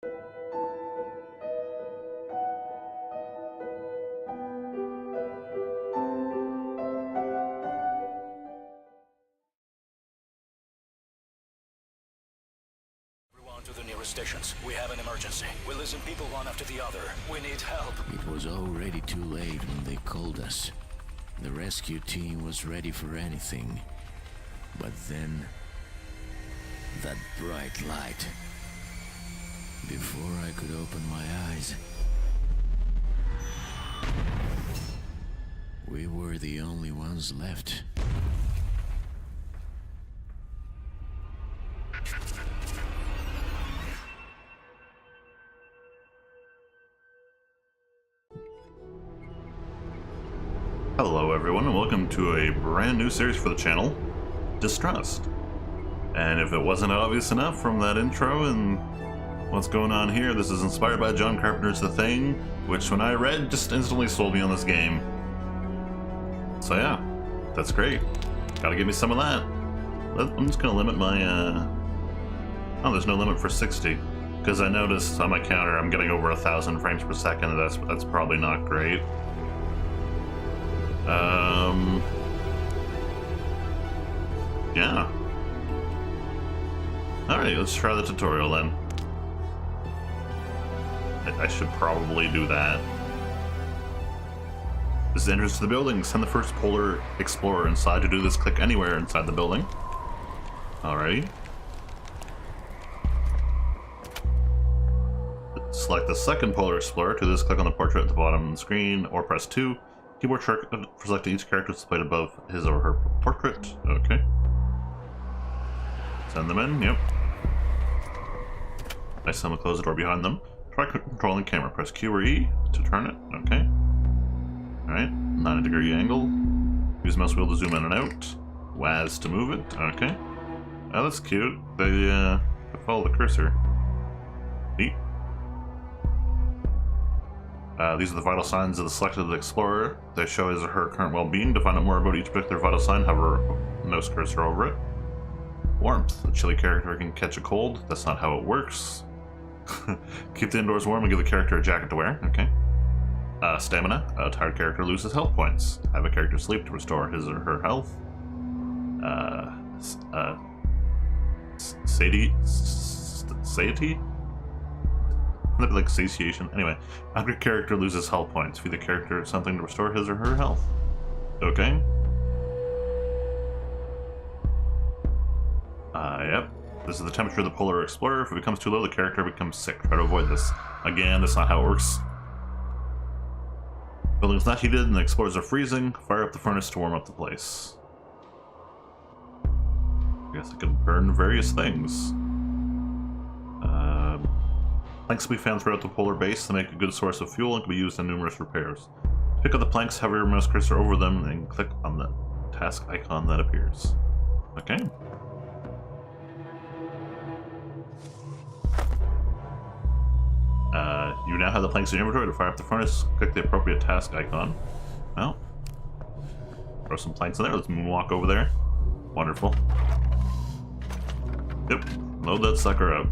To the nearest stations. We have an emergency. We listen people one after the other. We need help. It was already too late when they called us. The rescue team was ready for anything. But then, that bright light. Before I could open my eyes, we were the only ones left. Hello everyone, and welcome to a brand new series for the channel, Distrust. And if it wasn't obvious enough from that intro and what's going on here, this is inspired by John Carpenter's The Thing, which when I read just instantly sold me on this game. So yeah, that's great. Gotta give me some of that. I'm just gonna limit my, oh, there's no limit for 60. Because I noticed on my counter I'm getting over 1,000 frames per second, and that's probably not great. Yeah. Alright, let's try the tutorial then. I should probably do that. This is the entrance to the building. Send the first Polar Explorer inside. To do this, click anywhere inside the building. Alrighty. Select the second Polar Explorer. To this, click on the portrait at the bottom of the screen, or press 2. Keyboard shortcut for selecting each character displayed above his or her portrait. Okay. Send them in, yep. Nice time to close the door behind them. Try controlling the camera. Press Q or E to turn it. Okay. Alright. 90-degree angle. Use mouse wheel to zoom in and out. WAS to move it. Okay. Oh, that's cute. They follow the cursor. Neat. These are the vital signs of the selected explorer. They show his or her current well-being. To find out more about each particular vital sign, hover mouse cursor over it. Warmth. A chilly character can catch a cold. That's not how it works. Keep the indoors warm and give the character a jacket to wear. Okay. Stamina. A tired character loses health points. Have a character sleep to restore his or her health. Satiety? Like satiation. Anyway, after a character loses health points, feed the character something to restore his or her health. Okay. Yep. This is the temperature of the Polar Explorer. If it becomes too low, the character becomes sick. Try to avoid this. Again, that's not how it works. Building's not heated and the explorers are freezing. Fire up the furnace to warm up the place. I guess I could burn various things. Planks can be found throughout the polar base. They make a good source of fuel and can be used in numerous repairs. Pick up the planks, hover your mouse cursor over them, and click on the task icon that appears. Okay. You now have the planks in your inventory. To fire up the furnace, click the appropriate task icon. Well, throw some planks in there. Let's walk over there. Wonderful. Yep, load that sucker up.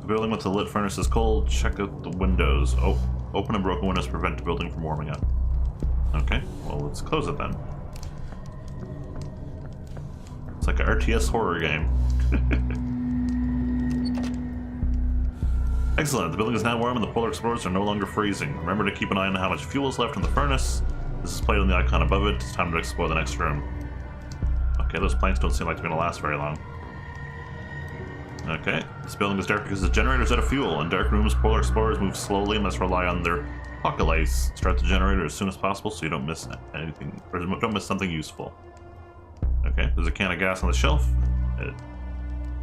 The building with the lit furnace is cold. Check out the windows. Oh, open and broken windows prevent the building from warming up. Okay, well, let's close it then. It's like an RTS horror game. Excellent, the building is now warm and the Polar Explorers are no longer freezing. Remember to keep an eye on how much fuel is left in the furnace. This is played on the icon above it. It's time to explore the next room. Okay, those planks don't seem like they're going to last very long. Okay, this building is dark because the generator is out of fuel. In dark rooms, Polar Explorers move slowly and must rely on their pocket lights. Start the generator as soon as possible so you don't miss anything, or don't miss something useful. Okay, there's a can of gas on the shelf.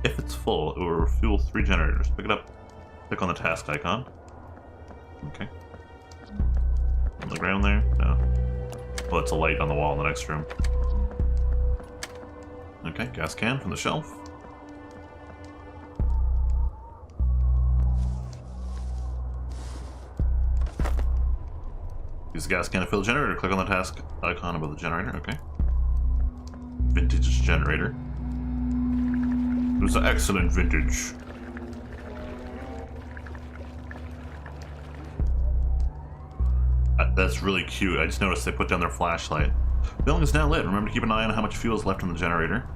If it's full, it will refuel 3 generators. Pick it up. Click on the task icon. Okay. On the ground there? No. Well, it's a light on the wall in the next room. Okay, gas can from the shelf. Use the gas can to fill the generator. Click on the task icon above the generator. Okay. Vintage generator. was an excellent vintage. That's really cute. I just noticed they put down their flashlight. The building is now lit. Remember to keep an eye on how much fuel is left in the generator.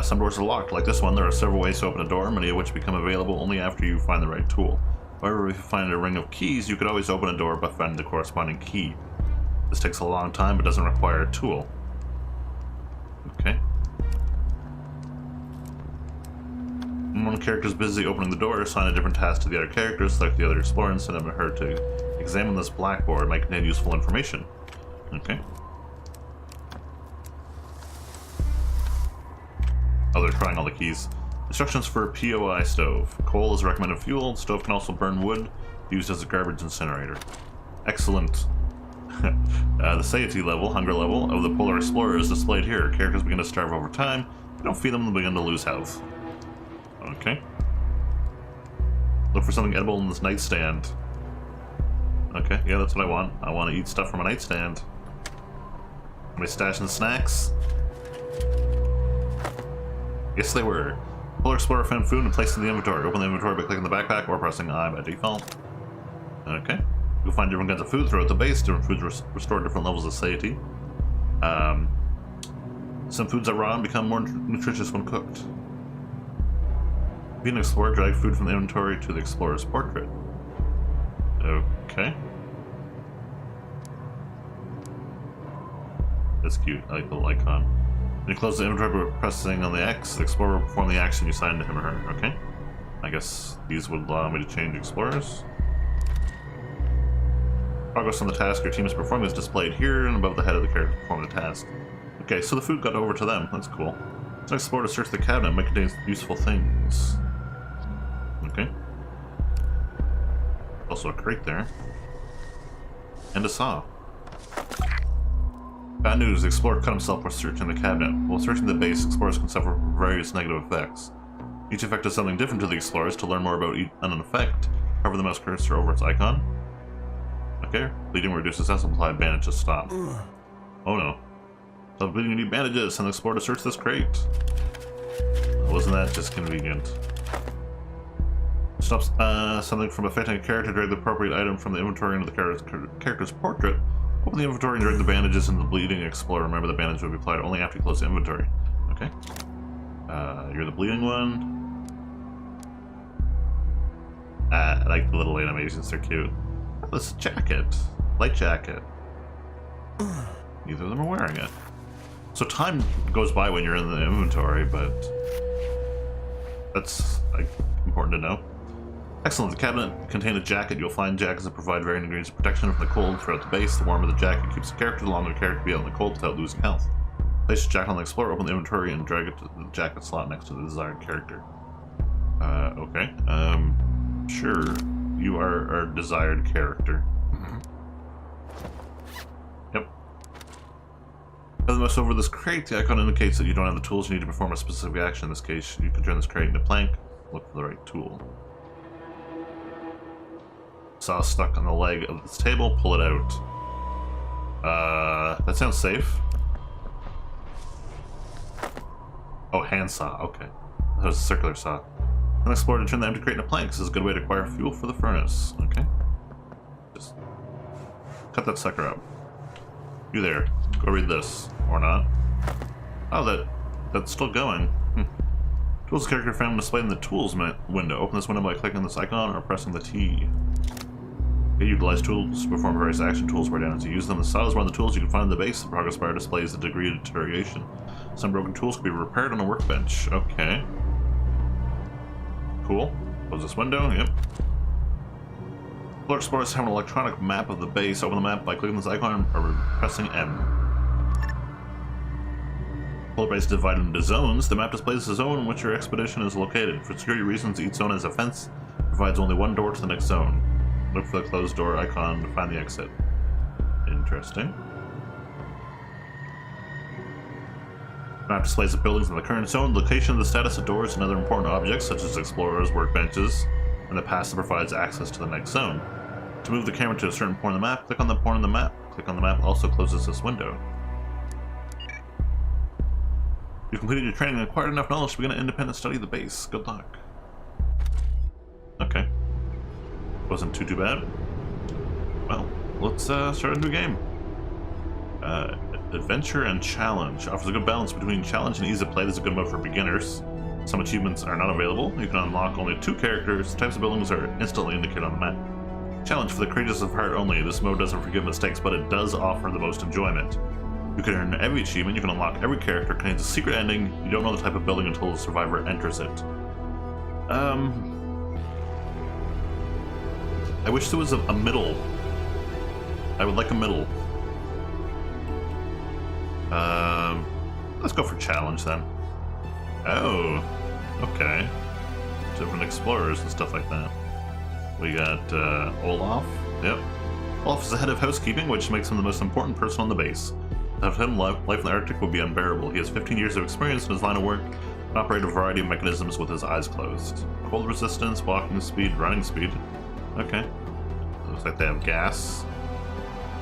Some doors are locked. Like this one, there are several ways to open a door, many of which become available only after you find the right tool. However, if you find a ring of keys, you could always open a door by finding the corresponding key. This takes a long time, but doesn't require a tool. Okay. When one character is busy opening the door, assign a different task to the other character, select the other explorer, and send him or her to examine this blackboard. It might contain useful information. Okay. Oh, they're trying all the keys. Instructions for a POI stove. Coal is recommended fuel. The stove can also burn wood, used as a garbage incinerator. Excellent. The satiety level, hunger level, of the Polar Explorer is displayed here. Characters begin to starve over time. If you don't feed them, they'll begin to lose health. Okay. Look for something edible in this nightstand. Okay, yeah, that's what I want. I want to eat stuff from a nightstand. Am I stashing snacks? Yes, they were. Polar Explorer found food and placed it in the inventory. Open the inventory by clicking the backpack or pressing I by default. Okay. You'll find different kinds of food throughout the base. Different foods restore different levels of satiety. Some foods are raw and become more nutritious when cooked. Being an explorer, drag food from the inventory to the explorer's portrait. Okay. That's cute. I like the little icon. When you close the inventory by pressing on the X, the explorer will perform the action you assigned to him or her. Okay. I guess these would allow me to change explorers. Progress on the task your team is performing is displayed here and above the head of the character performing the task. Okay, so the food got over to them. That's cool. Let's explore to search the cabinet. It might contain useful things. Okay. Also a crate there. And a saw. Bad news, the explorer cut himself while searching the cabinet. While searching the base, explorers can suffer various negative effects. Each effect is something different to the explorers. To learn more about an effect, hover the mouse cursor over its icon. Okay, bleeding will reduce success, apply bandage to stop. Oh no. Stop bleeding, you need bandages. Send the explorer to search this crate. Wasn't that just convenient? Stops something from affecting a character, drag the appropriate item from the inventory into the character's portrait. Open the inventory and drag the bandages into the bleeding explorer. Remember, the bandage will be applied only after you close the inventory. Okay. You're the bleeding one. I like the little animations, they're cute. Oh, this is a jacket. Light jacket. Neither of them are wearing it. So time goes by when you're in the inventory, but that's like important to know. Excellent. The cabinet contains a jacket. You'll find jackets that provide varying degrees of protection from the cold throughout the base. The warmer the jacket keeps the character, the longer the character will be out in the cold without losing health. Place the jacket on the explorer, open the inventory, and drag it to the jacket slot next to the desired character. Okay. Sure. You are our desired character. Yep. As the mouse over this crate, the icon indicates that you don't have the tools you need to perform a specific action. In this case, you can turn this crate into plank. Look for the right tool. Saw stuck on the leg of this table, pull it out. That sounds safe. Oh, hand saw, okay. That was a circular saw. An explorer to turn the empty crate into plank. This is a good way to acquire fuel for the furnace. Okay. Just cut that sucker up. You there. Go read this. Or not. Oh, that's still going. Tools character found displayed in the tools window. Open this window by clicking this icon or pressing the T. You utilize tools to perform various action tools where down to use them. The style is one of the tools you can find in the base. The progress bar displays the degree of deterioration. Some broken tools can be repaired on a workbench. Okay. Cool. Close this window. Yep. Polar Explorers have an electronic map of the base. Open the map by clicking this icon or pressing M. Polar Base is divided into zones. The map displays the zone in which your expedition is located. For security reasons, each zone has a fence. Provides only one door to the next zone. Look for the closed door icon to find the exit. Interesting. Map displays the buildings in the current zone, location, the status of doors, and other important objects such as explorers, workbenches, and the path that provides access to the next zone. To move the camera to a certain point on the map, click on the point on the map. Click on the map also closes this window. You completed your training and acquired enough knowledge to begin an independent study of the base. Good luck. Okay. Wasn't too bad. Well, let's start a new game. Adventure and Challenge. Offers a good balance between challenge and ease of play. This is a good mode for beginners. Some achievements are not available. You can unlock only 2 characters. Types of buildings are instantly indicated on the map. Challenge for the courageous of heart only. This mode doesn't forgive mistakes, but it does offer the most enjoyment. You can earn every achievement. You can unlock every character. Contains a secret ending. You don't know the type of building until the survivor enters it. I wish there was a middle. I would like a middle. Let's go for challenge then. Oh, okay. Different explorers and stuff like that. We got Olaf. Yep. Olaf is the head of housekeeping, which makes him the most important person on the base. Without him, life in the Arctic would be unbearable. He has 15 years of experience in his line of work and operates a variety of mechanisms with his eyes closed. Cold resistance, walking speed, running speed. Okay. Looks like they have gas.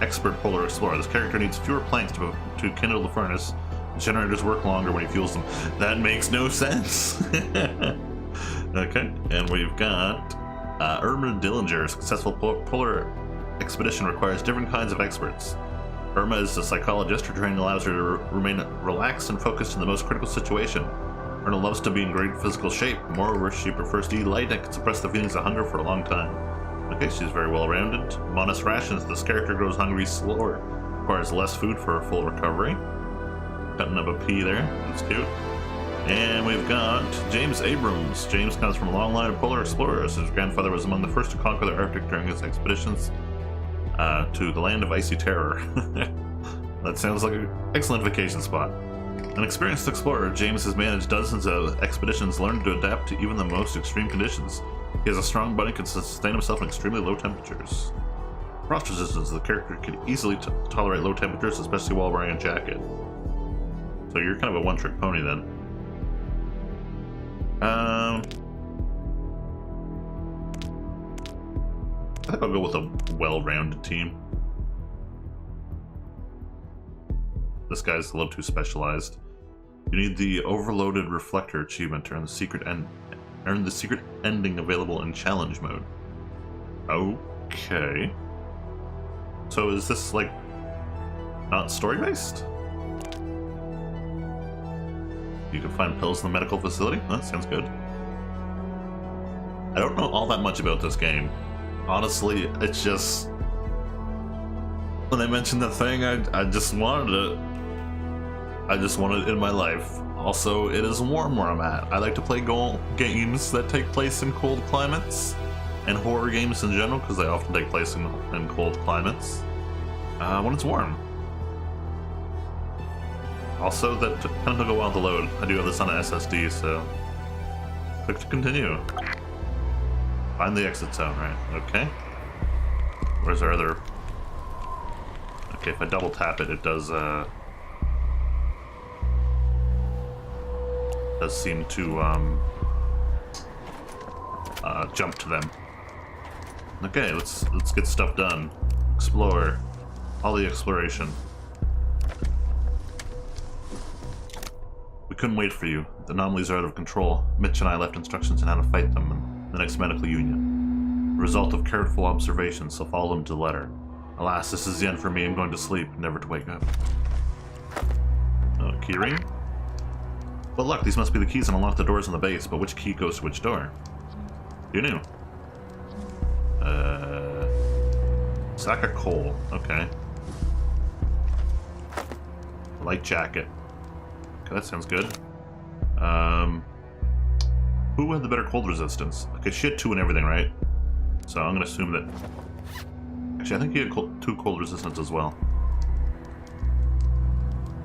Expert polar explorer. This character needs fewer planks to kindle the furnace. The generators work longer when he fuels them. That makes no sense. Okay, and we've got Irma Dillinger. Successful polar expedition requires different kinds of experts. Irma is a psychologist. Her training allows her to remain relaxed and focused in the most critical situation. Irma loves to be in great physical shape. Moreover, she prefers to eat light and can suppress the feelings of hunger for a long time. Okay, she's very well rounded. Modest rations. This character grows hungry slower. Requires less food for a full recovery. Cutting up a pea there. That's cute. And we've got James Abrams. James comes from a long line of polar explorers. His grandfather was among the first to conquer the Arctic during his expeditions to the land of icy terror. That sounds like an excellent vacation spot. An experienced explorer, James has managed dozens of expeditions, learned to adapt to even the most extreme conditions. He has a strong body and can sustain himself in extremely low temperatures. Frost resistance. The character can easily tolerate low temperatures, especially while wearing a jacket. So you're kind of a one-trick pony then. I think I'll go with a well-rounded team. This guy's a little too specialized. You need the overloaded reflector achievement to earn the secret ending available in challenge mode. Okay. So is this like not story-based? You can find pills in the medical facility? That sounds good. I don't know all that much about this game. Honestly, it's just... when they mentioned the thing, I just wanted it. I just wanted it in my life. Also, it is warm where I'm at. I like to play games that take place in cold climates, and horror games in general, because they often take place in cold climates. When it's warm. Also, that kind of took a while to load. I do have this on an SSD, so... click to continue. Find the exit zone, right? Okay. Where's our other... okay, if I double tap it, it does seem to, jump to them. Okay, let's get stuff done. Explore. All the exploration. We couldn't wait for you. The anomalies are out of control. Mitch and I left instructions on how to fight them in the next medical union. The result of careful observation, so follow them to the letter. Alas, this is the end for me. I'm going to sleep, never to wake up. Keyring? But look, these must be the keys and unlock the doors on the base, but which key goes to which door? Who knew? Sack of coal. Okay. Light jacket. Okay, that sounds good. Who had the better cold resistance? Okay, she had 2 and everything, right? So I'm gonna assume that... actually, I think he had 2 cold resistance as well.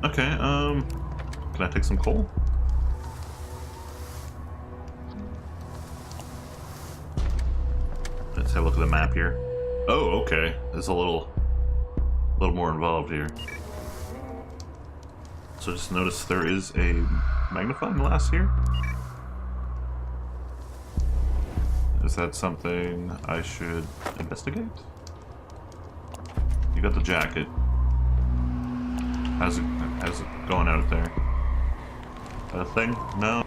Okay, can I take some coal? Let's have a look at the map here. Oh, okay. There's a little more involved here. So just notice there is a magnifying glass here. Is that something I should investigate? You got the jacket. How's it going out there? A thing? No?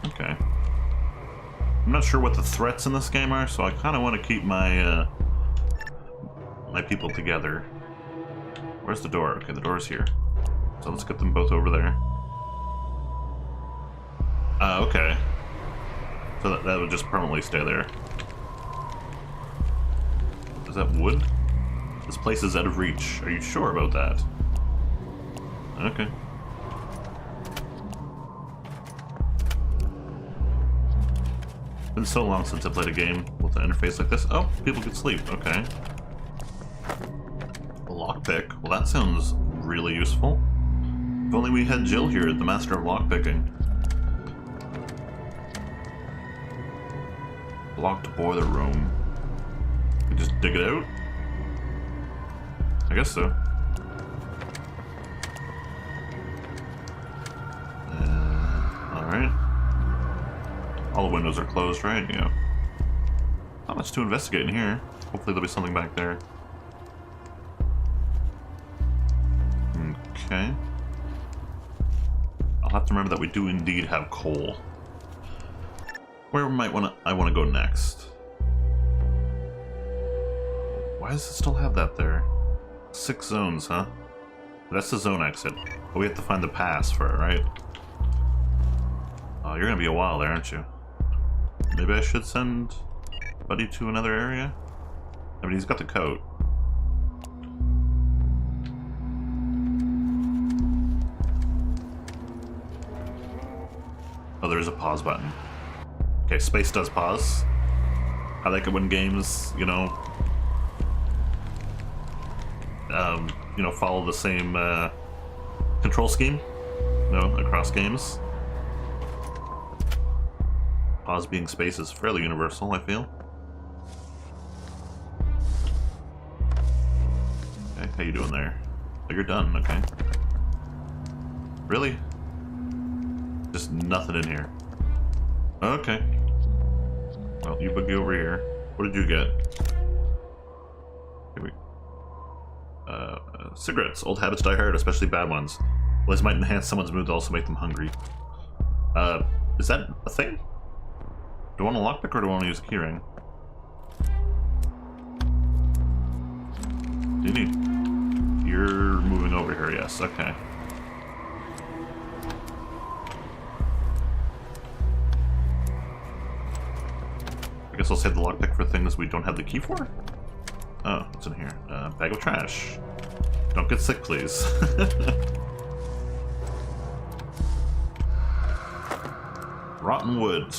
Okay. I'm not sure what the threats in this game are, so I kind of want to keep my my people together. Where's the door? Okay, the door's here. So let's get them both over there. Okay. So that would just permanently stay there. Is that wood? This place is out of reach. Are you sure about that? Okay. Been so long since I played a game with an interface like this. Oh, people can sleep. Okay. A lockpick. Well, that sounds really useful. If only we had Jill here, the master of lockpicking. Blocked boiler room. We just dig it out? I guess so. Alright. All the windows are closed, right? Yeah. Not much to investigate in here. Hopefully there'll be something back there. Okay. I'll have to remember that we do indeed have coal. Where I want to go next? Why does it still have that there? 6 zones, huh? That's the zone exit. But we have to find the pass for it, right? Oh, you're gonna be a while there, aren't you? Maybe I should send Buddy to another area? I mean, he's got the coat. Oh, there's a pause button. Okay, space does pause. I like it when games, you know, follow the same control scheme, you know, across games. Pause being space is fairly universal, I feel. Okay, how you doing there? Oh, you're done, okay. Really? Just nothing in here. Okay. Well, you boogie over here. What did you get? Here we cigarettes. Old habits die hard, especially bad ones. Well, this might enhance someone's mood to also make them hungry. Is that a thing? Do I want a lockpick or do I want to use a keyring? Do you need... You're moving over here, yes, okay. I guess I'll save the lockpick for things we don't have the key for? Oh, what's in here? Bag of trash. Don't get sick, please. Rotten wood.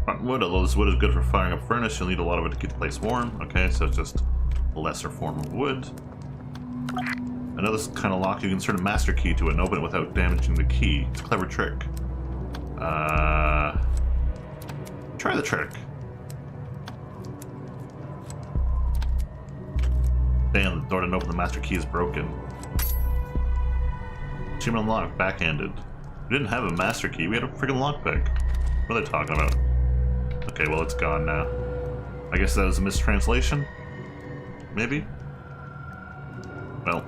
Rotten wood, although this wood is good for firing up furnace, you'll need a lot of it to keep the place warm. Okay, so it's just a lesser form of wood. I know this kind of lock, you can insert a master key to it and open it without damaging the key. It's a clever trick. Try the trick. Damn, the door didn't open, the master key is broken. Achievement unlocked, backhanded. We didn't have a master key, we had a freaking lockpick. What are they talking about? Okay, well it's gone now. I guess that was a mistranslation? Maybe? Well.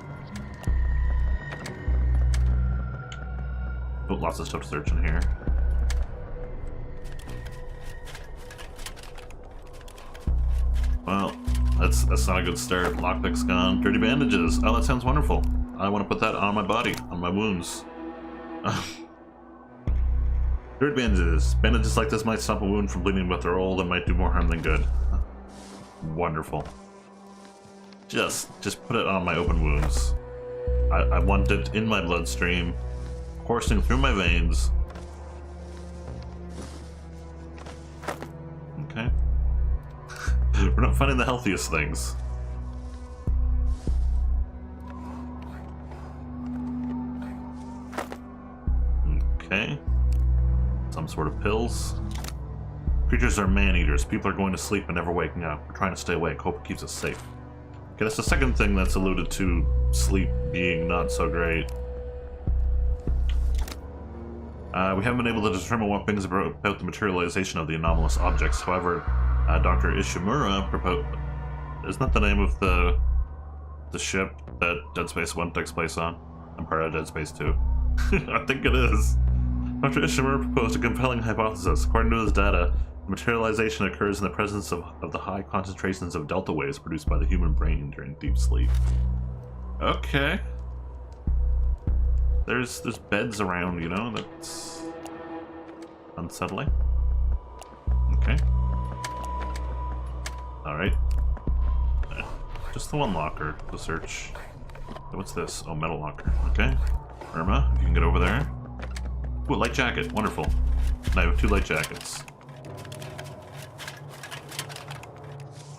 Oh, lots of stuff to search in here. Well, that's not a good start. Lockpick's gone. Dirty bandages. Oh, that sounds wonderful. I want to put that on my body, on my wounds. Dirty bandages. Bandages like this might stop a wound from bleeding, but they're old and might do more harm than good. Wonderful. Just put it on my open wounds. I want it in my bloodstream, coursing through my veins. Okay. We're not finding the healthiest things. Okay. Some sort of pills. Creatures are man-eaters. People are going to sleep and never waking up. We're trying to stay awake. Hope it keeps us safe. Okay, that's the second thing that's alluded to sleep being not so great. We haven't been able to determine what brings about the materialization of the anomalous objects. However, Dr. Ishimura proposed... Isn't that the name of the ship that Dead Space 1 takes place on? I'm part of Dead Space 2. I think it is. Dr. Ishimura proposed a compelling hypothesis. According to his data, materialization occurs in the presence of the high concentrations of delta waves produced by the human brain during deep sleep. Okay. There's beds around, you know, that's unsettling. Okay. Alright. Just the one locker to search. What's this? Oh, metal locker. Okay. Irma, if you can get over there. Ooh, light jacket. Wonderful. And I have 2 light jackets.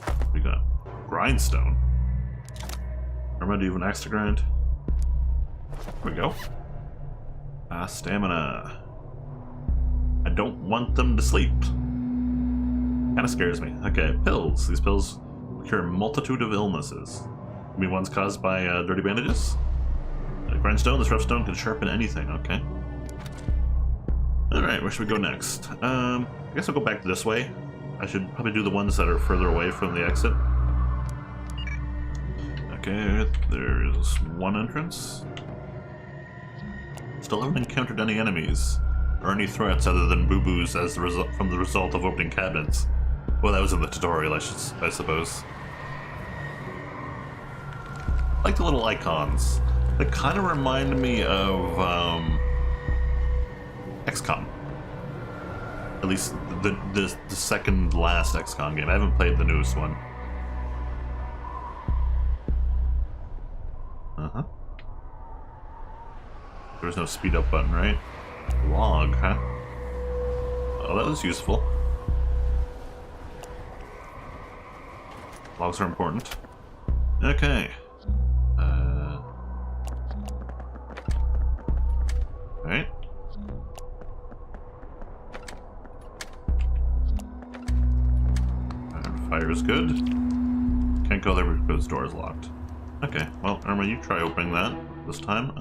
What we got? Grindstone. Irma, do you have an axe to grind? There we go. Stamina. I don't want them to sleep. Kinda scares me. Okay, pills. These pills cure a multitude of illnesses. Maybe one's caused by dirty bandages? Grindstone, this rough stone can sharpen anything, okay. Alright, where should we go next? I guess I'll go back this way. I should probably do the ones that are further away from the exit. Okay, there's one entrance. Still haven't encountered any enemies, or any threats other than boo-boos as the result of opening cabinets. Well, that was in the tutorial, I suppose. I like the little icons. They kind of remind me of XCOM. At least the second last XCOM game. I haven't played the newest one. Uh-huh. There was no speed up button, right? Log, huh? Oh, that was useful. Logs are important. Okay. Alright. Fire is good. Can't go there because the door is locked. Okay, well, Irma, you try opening that this time.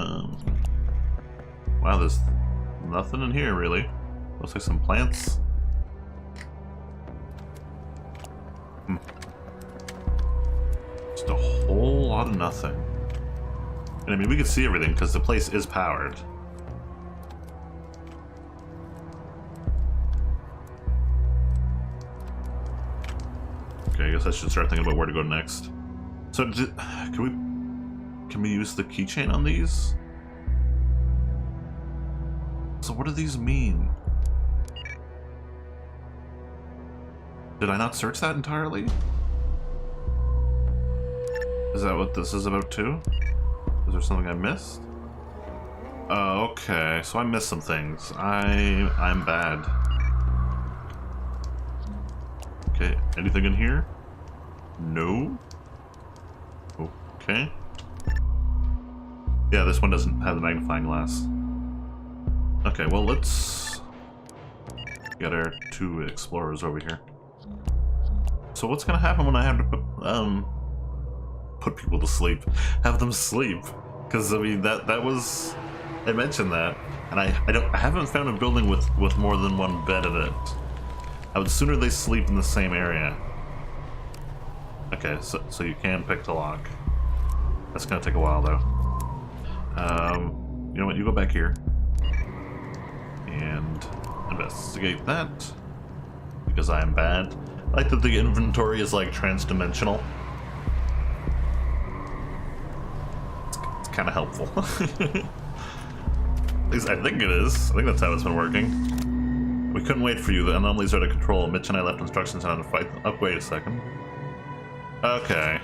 Wow, there's nothing in here, really. Looks like some plants. Just a whole lot of nothing. And I mean, we can see everything because the place is powered. Okay, I guess I should start thinking about where to go next. So, can we use the keychain on these? So what do these mean? Did I not search that entirely? Is that what this is about too? Is there something I missed? Oh, okay. So I missed some things. I'm bad. Okay, anything in here? No? Okay. Yeah, this one doesn't have the magnifying glass. Okay, well, let's get our 2 explorers over here. So what's gonna happen when I have to put people to sleep? Have them sleep? Because I mean that was, I mentioned that, and I haven't found a building with more than 1 bed in it. I would sooner they sleep in the same area. Okay, so you can pick the lock. That's gonna take a while though. You know what? You go back here and investigate that because I am bad. I like that the inventory is like trans-dimensional. It's kind of helpful. At least I think it is. I think that's how it's been working. We couldn't wait for you. The anomalies are out of control. Mitch and I left instructions on how to fight. Oh, wait a second. Okay.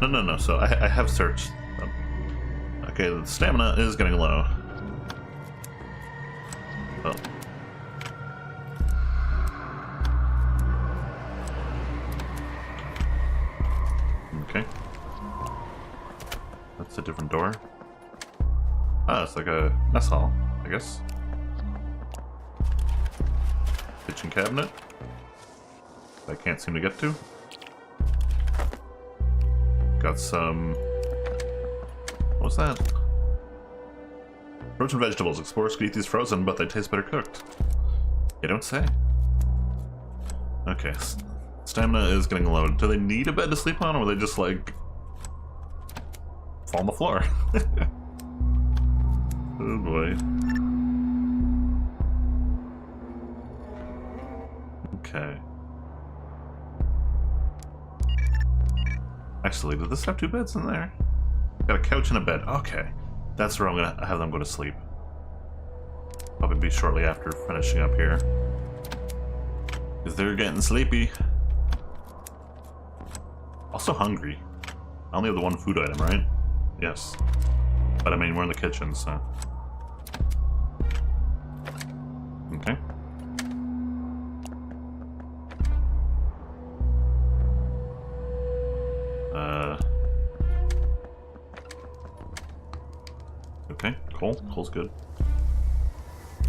No. So I have searched them. Okay, the stamina is getting low. Oh. Okay. That's a different door. Ah, it's like a mess hall, I guess. Kitchen cabinet. I can't seem to get to. Got some... What's that? Frozen vegetables. Explorers could eat these frozen, but they taste better cooked. You don't say. Okay. Stamina is getting low. Do they need a bed to sleep on, or are they just like... fall on the floor? Oh boy. Okay. Actually, did this have 2 beds in there? Got a couch and a bed. Okay. That's where I'm gonna have them go to sleep. Probably be shortly after finishing up here. Because they're getting sleepy. Also hungry. I only have the 1 food item, right? Yes. But I mean, we're in the kitchen, so... Okay. Okay, coal. Coal's good.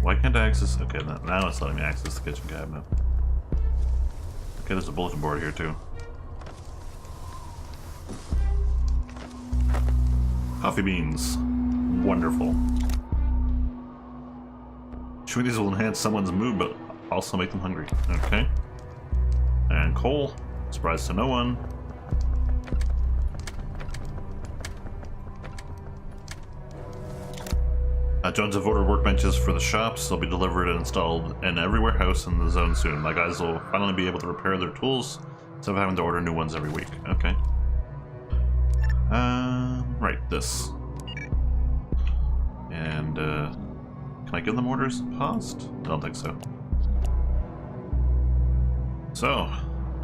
Why can't I access... Okay, now it's letting me access the kitchen cabinet. Okay, there's a bulletin board here, too. Coffee beans. Wonderful. Chewing these will enhance someone's mood, but also make them hungry. Okay. And coal. Surprise to no one. Jones have ordered workbenches for the shops. They'll be delivered and installed in every warehouse in the zone soon. My guys will finally be able to repair their tools instead of having to order new ones every week. Okay. Right, this. And, can I give them orders paused? I don't think so. So,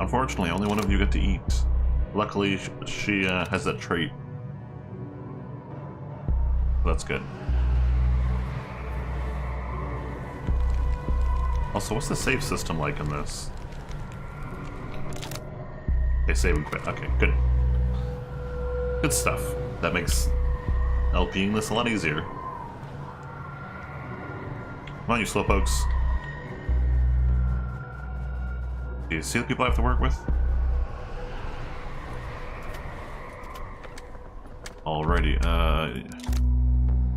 unfortunately, only one of you get to eat. Luckily, she has that trait. That's good. Also, what's the save system like in this? Okay, save and quit. Okay, good. Good stuff. That makes LPing this a lot easier. Come on, you slowpokes. Do you see the people I have to work with? Alrighty,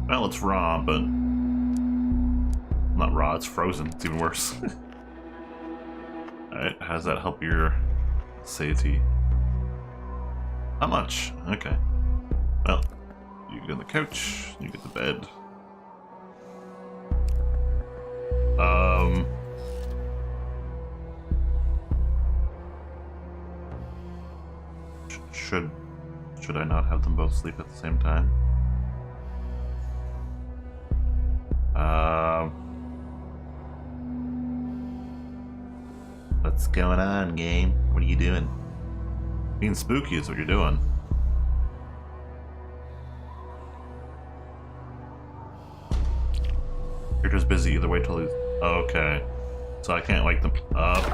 well, it's raw, but... Not raw, it's frozen. It's even worse. Alright, how does that help your satiety? Not much. Okay. Well, you get on the couch, you get the bed. Should I not have them both sleep at the same time? What's going on, game? What are you doing? Being spooky is what you're doing. Character's busy, either way till he's... Okay. So I can't wake them up.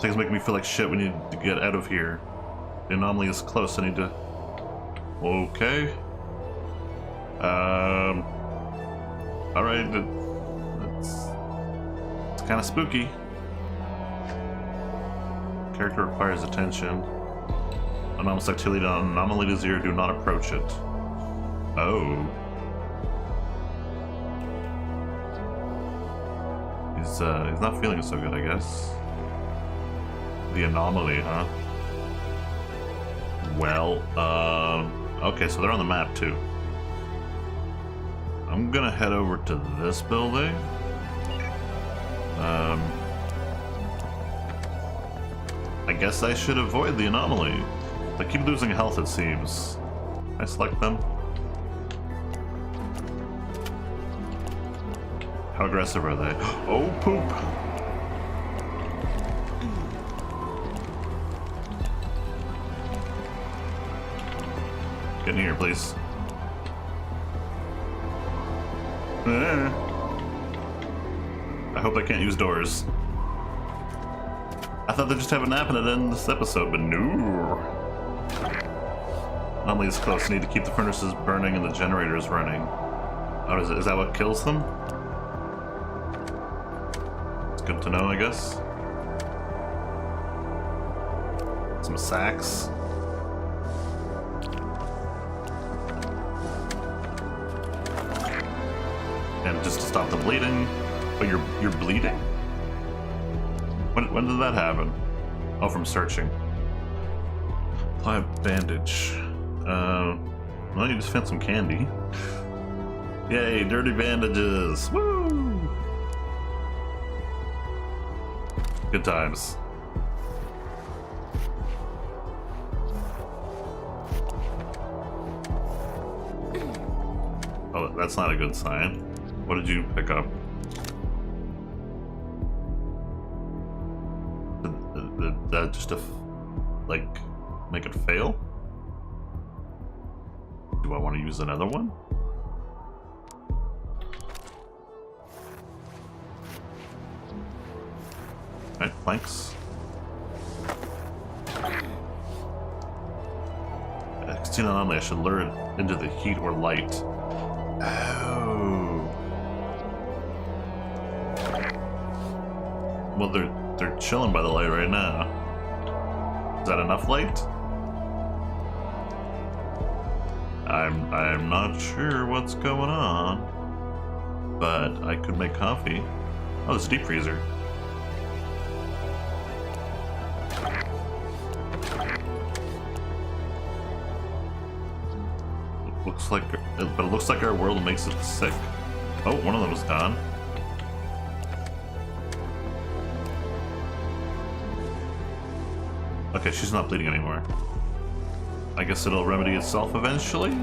Things make me feel like shit. We need to get out of here. The anomaly is close, I need to... Okay. Alright, it's kind of spooky. Character requires attention. Anomalous activity on anomaly is here, do not approach it. Oh. He's not feeling so good, I guess. The anomaly, huh? Well, okay, so they're on the map too. I'm gonna head over to this building. I guess I should avoid the anomaly. They keep losing health, it seems. I select them. How aggressive are they? Oh, poop! Get in here, please. I hope I can't use doors. I thought they'd just have a nap and it'd end this episode, but no. Anomaly is close. I need to keep the furnaces burning and the generators running. Oh, is that what kills them? It's good to know, I guess. Some sacks. And just to stop the bleeding. But you're bleeding? When did that happen? Oh, from searching. Apply a bandage. Well, you just found some candy. Yay, dirty bandages! Woo! Good times. Oh, that's not a good sign. What did you pick up? Did that just like make it fail? Do I want to use another one? Alright, planks. 16 anomaly, I should lure it into the heat or light. Oh. Well, they're chilling by the light right now. Is that enough light? I'm not sure what's going on, but I could make coffee. Oh, it's a deep freezer. Looks like, but it looks like our world makes it sick. Oh, one of them is gone. Okay, she's not bleeding anymore. I guess it'll remedy itself eventually.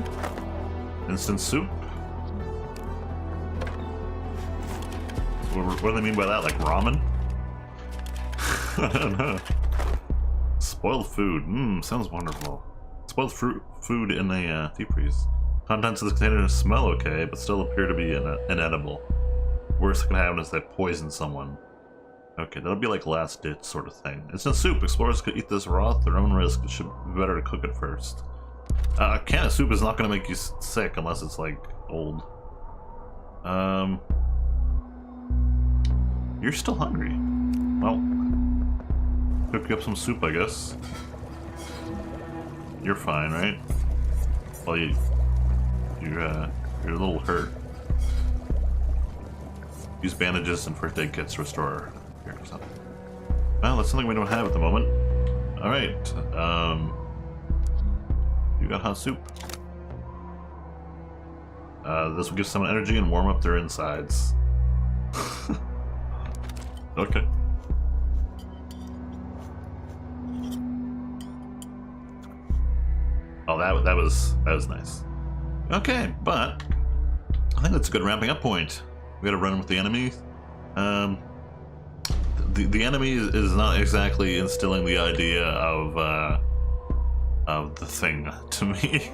Instant soup. What do they mean by that? Like ramen? I don't know. Spoiled food. Sounds wonderful. Spoiled food in a deep freeze. Contents of the container smell okay, but still appear to be inedible. Worst that can happen is they poison someone. Okay, that'll be like last ditch sort of thing. Instant soup. Explorers could eat this raw at their own risk. It should be better to cook it first. A can of soup is not going to make you sick unless it's like old. You're still hungry. Well, cook you up some soup, I guess. You're fine, right? Well, you're a little hurt. Use bandages and first aid kits to restore. Well, that's something we don't have at the moment. Alright, you got hot soup. This will give someone energy and warm up their insides. Okay. Oh, that was nice. Okay, but I think that's a good ramping up point. We gotta run with the enemy. The enemy is not exactly instilling the idea of the thing to me.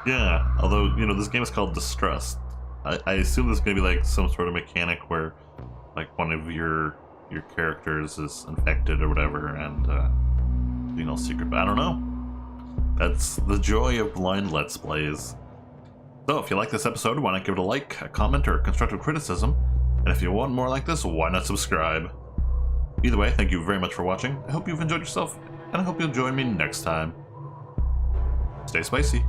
Yeah, although, you know, this game is called Distrust. I assume there's gonna be like some sort of mechanic where like one of your characters is infected or whatever and being all secret, but I don't know. That's the joy of blind Let's Plays. So if you like this episode, why not give it a like, a comment, or constructive criticism? And if you want more like this, why not subscribe? Either way, thank you very much for watching. I hope you've enjoyed yourself, and I hope you'll join me next time. Stay spicy.